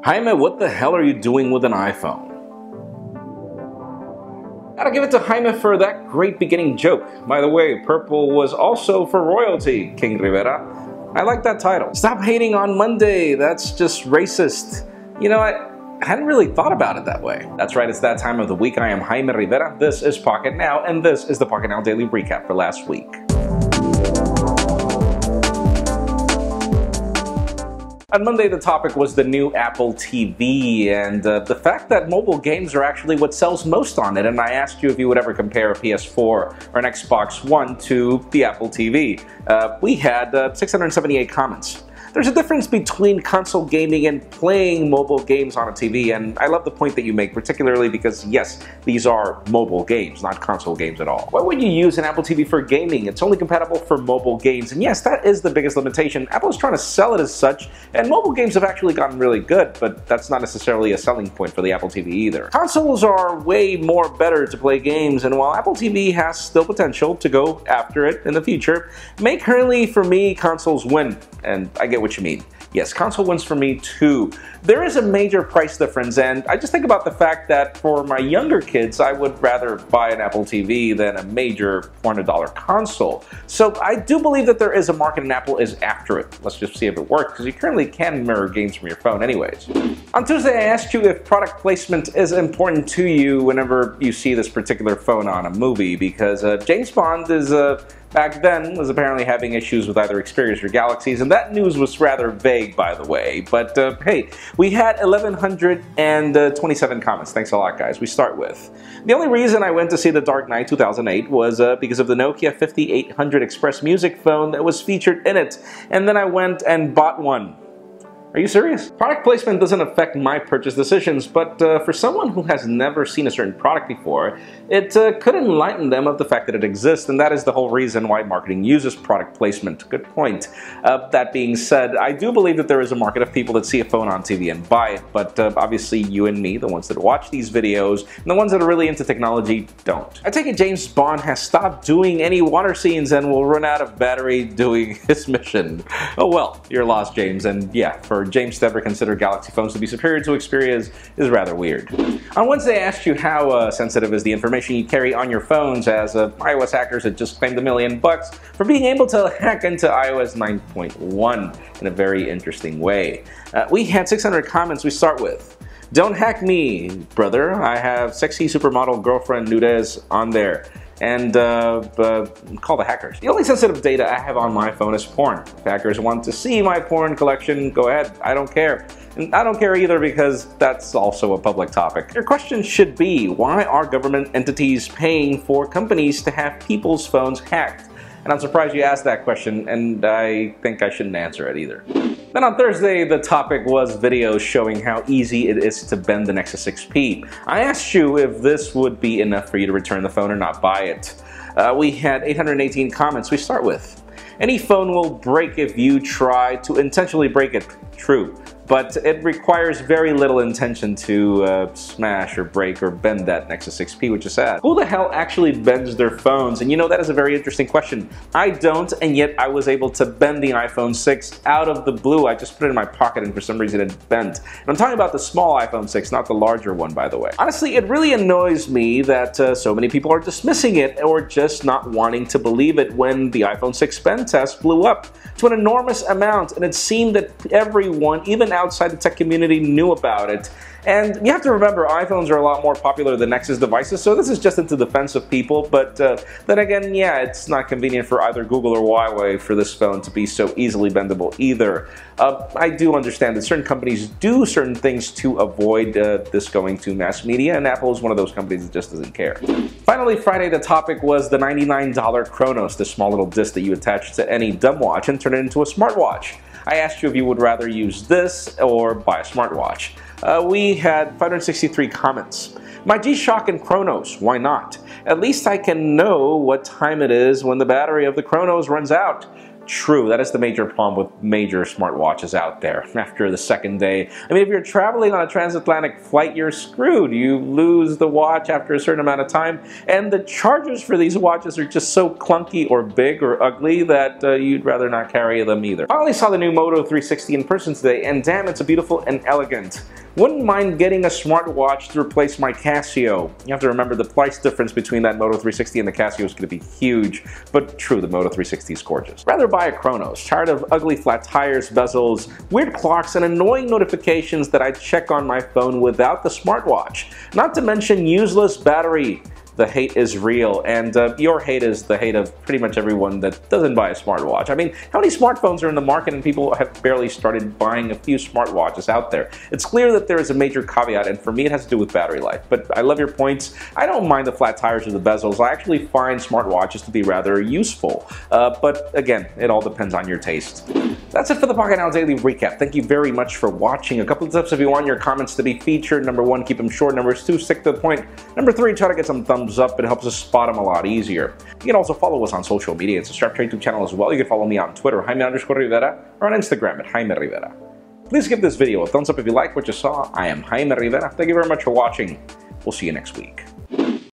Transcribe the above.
Jaime, what the hell are you doing with an iPhone? Gotta give it to Jaime for that great beginning joke. By the way, purple was also for royalty, King Rivera. I like that title. Stop hating on Monday, that's just racist. You know, I hadn't really thought about it that way. That's right, it's that time of the week. I am Jaime Rivera, this is Pocket Now, and this is the Pocket Now Daily Recap for last week. On Monday, the topic was the new Apple TV and the fact that mobile games are actually what sells most on it, and I asked you if you would ever compare a PS4 or an Xbox One to the Apple TV. We had 678 comments. There's a difference between console gaming and playing mobile games on a TV, and I love the point that you make, particularly because, yes, these are mobile games, not console games at all. Why would you use an Apple TV for gaming? It's only compatible for mobile games, and yes, that is the biggest limitation. Apple is trying to sell it as such, and mobile games have actually gotten really good, but that's not necessarily a selling point for the Apple TV either. Consoles are way more better to play games, and while Apple TV has still potential to go after it in the future, currently, for me, consoles win, and I get what you mean. Yes, console wins for me too. There is a major price difference, and I just think about the fact that for my younger kids, I would rather buy an Apple TV than a major $400 console. So I do believe that there is a market and Apple is after it. Let's just see if it works, because you currently can mirror games from your phone anyways. On Tuesday, I asked you if product placement is important to you whenever you see this particular phone on a movie, because James Bond is back then was apparently having issues with either Xperios or Galaxies, and that news was rather vague, by the way. But hey, we had 1,127 comments. Thanks a lot, guys. We start with, the only reason I went to see The Dark Knight 2008 was because of the Nokia 5800 Express Music phone that was featured in it, and then I went and bought one. Are you serious? Product placement doesn't affect my purchase decisions, but for someone who has never seen a certain product before, it could enlighten them of the fact that it exists, and that is the whole reason why marketing uses product placement. Good point. That being said, I do believe that there is a market of people that see a phone on TV and buy it, but obviously you and me, the ones that watch these videos, and the ones that are really into technology, don't. I take it James Bond has stopped doing any water scenes and will run out of battery doing his mission. Oh well, you're lost, James, and yeah, for James to ever consider Galaxy phones to be superior to Xperios is rather weird. On Wednesday, I asked you how sensitive is the information you carry on your phones, as iOS hackers had just claimed $1 million for being able to hack into iOS 9.1 in a very interesting way. We had 600 comments. We start with, "Don't hack me, brother. I have sexy supermodel girlfriend Nudez on there. And call the hackers. The only sensitive data I have on my phone is porn. If hackers want to see my porn collection, go ahead. I don't care. And I don't care either because that's also a public topic." Your question should be, why are government entities paying for companies to have people's phones hacked? And I'm surprised you asked that question, and I think I shouldn't answer it either. Then on Thursday, the topic was videos showing how easy it is to bend the Nexus 6P. I asked you if this would be enough for you to return the phone or not buy it. We had 818 comments. We start with, "Any phone will break if you try to intentionally break it." True. But it requires very little intention to smash or break or bend that Nexus 6P, which is sad. Who the hell actually bends their phones? And you know, that is a very interesting question. I don't, and yet I was able to bend the iPhone 6 out of the blue. I just put it in my pocket and for some reason it bent. And I'm talking about the small iPhone 6, not the larger one, by the way. Honestly, it really annoys me that so many people are dismissing it or just not wanting to believe it when the iPhone 6 bend test blew up to an enormous amount, and it seemed that everyone, even outside the tech community, knew about it. And you have to remember, iPhones are a lot more popular than Nexus devices, so this is just into defense of people, but then again, yeah, it's not convenient for either Google or Huawei for this phone to be so easily bendable either. I do understand that certain companies do certain things to avoid this going to mass media, and Apple is one of those companies that just doesn't care. Finally, Friday, the topic was the $99 Chronos, the small little disc that you attach to any dumb watch and turn it into a smartwatch. I asked you if you would rather use this or buy a smartwatch. We had 563 comments. "My G-Shock and Chronos, why not? At least I can know what time it is when the battery of the Chronos runs out." true, that is the major problem with major smartwatches out there after the second day. I mean, if you're traveling on a transatlantic flight, you're screwed. You lose the watch after a certain amount of time, and the chargers for these watches are just so clunky or big or ugly that you'd rather not carry them either. I finally saw the new Moto 360 in person today, and damn, it's beautiful and elegant. Wouldn't mind getting a smartwatch to replace my Casio. You have to remember the price difference between that Moto 360 and the Casio is going to be huge, but true, the Moto 360 is gorgeous. Rather buy a Chronos. Tired of ugly flat tires, bezels, weird clocks, and annoying notifications that I check on my phone without the smartwatch. Not to mention useless battery. The hate is real, and your hate is the hate of pretty much everyone that doesn't buy a smartwatch. I mean, how many smartphones are in the market and people have barely started buying a few smartwatches out there? It's clear that there is a major caveat, and for me it has to do with battery life. But I love your points. I don't mind the flat tires or the bezels. I actually find smartwatches to be rather useful. But again, it all depends on your taste. That's it for the Pocket Now Daily Recap. Thank you very much for watching. A couple of tips if you want your comments to be featured. Number 1, keep them short. Number 2, stick to the point. Number 3, try to get some thumbs up. It helps us spot them a lot easier. You can also follow us on social media and subscribe to our YouTube channel as well. You can follow me on Twitter, Jaime_Rivera, or on Instagram at Jaime Rivera. Please give this video a thumbs up if you like what you saw. I am Jaime Rivera. Thank you very much for watching. We'll see you next week.